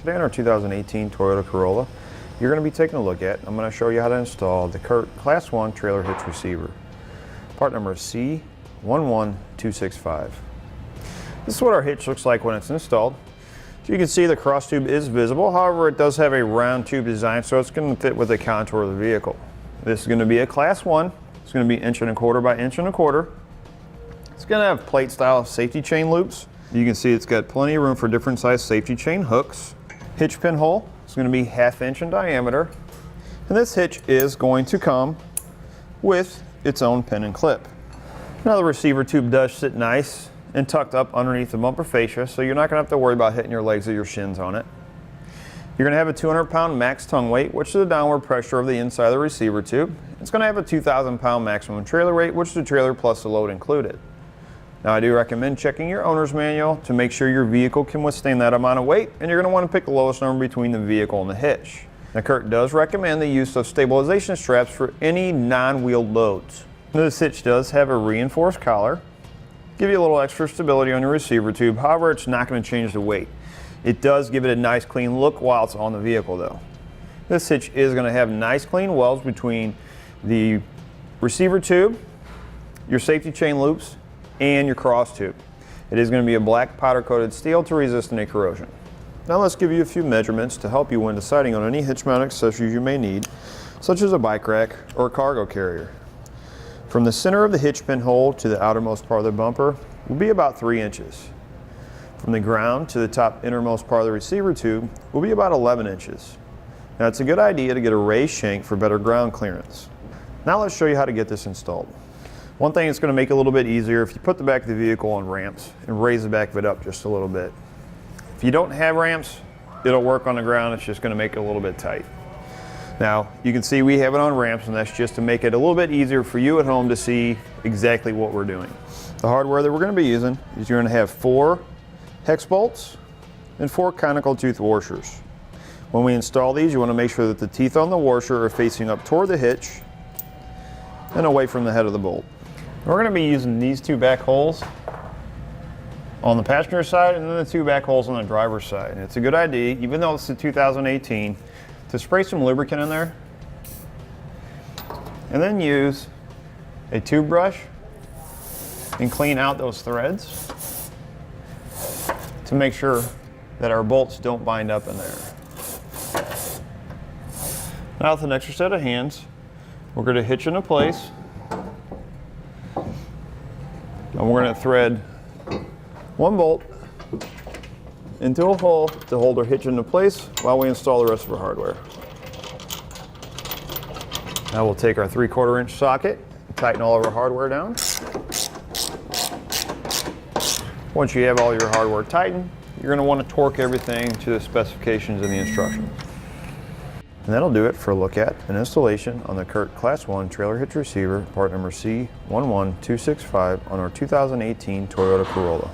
Today on our 2018 Toyota Corolla, you're going to be taking a look at, I'm going to show you how to install the Curt Class 1 Trailer Hitch Receiver. Part number C11265. This is what our hitch looks like when it's installed. So you can see the cross tube is visible, however it does have a round tube design, so it's going to fit with the contour of the vehicle. This is going to be a Class 1. It's going to be 1.25 inches by 1.25 inches. It's going to have plate style safety chain loops. You can see it's got plenty of room for different size safety chain hooks. Hitch pin hole is going to be 1/2 inch in diameter. And this hitch is going to come with its own pin and clip. Now the receiver tube does sit nice and tucked up underneath the bumper fascia, so you're not going to have to worry about hitting your legs or your shins on it. You're going to have a 200-pound max tongue weight, which is the downward pressure of the inside of the receiver tube. It's going to have a 2,000-pound maximum trailer weight, which is the trailer plus the load included. Now I do recommend checking your owner's manual to make sure your vehicle can withstand that amount of weight, and you're going to want to pick the lowest number between the vehicle and the hitch. Now Curt does recommend the use of stabilization straps for any non-wheeled loads. This hitch does have a reinforced collar, give you a little extra stability on your receiver tube, however it's not going to change the weight. It does give it a nice clean look while it's on the vehicle though. This hitch is going to have nice clean welds between the receiver tube, your safety chain loops, and your cross tube. It is going to be a black powder coated steel to resist any corrosion. Now let's give you a few measurements to help you when deciding on any hitch mount accessories you may need, such as a bike rack or a cargo carrier. From the center of the hitch pin hole to the outermost part of the bumper will be about 3 inches. From the ground to the top innermost part of the receiver tube will be about 11 inches. Now it's a good idea to get a raised shank for better ground clearance. Now let's show you how to get this installed. One thing it's going to make it a little bit easier if you put the back of the vehicle on ramps and raise the back of it up just a little bit. If you don't have ramps, it'll work on the ground, it's just going to make it a little bit tight. Now you can see we have it on ramps, and that's just to make it a little bit easier for you at home to see exactly what we're doing. The hardware that we're going to be using is you're going to have 4 hex bolts and 4 conical tooth washers. When we install these, you want to make sure that the teeth on the washer are facing up toward the hitch and away from the head of the bolt. We're going to be using these 2 back holes on the passenger side and then the 2 back holes on the driver's side. And it's a good idea, even though it's the 2018, to spray some lubricant in there and then use a tube brush and clean out those threads to make sure that our bolts don't bind up in there. Now with an extra set of hands, we're going to hitch into place. And we're going to thread 1 bolt into a hole to hold our hitch into place while we install the rest of our hardware. Now we'll take our 3/4 inch socket and tighten all of our hardware down. Once you have all your hardware tightened, you're going to want to torque everything to the specifications in the instructions. And that'll do it for a look at an installation on the Curt Class 1 Trailer Hitch Receiver, part number C11265 on our 2018 Toyota Corolla.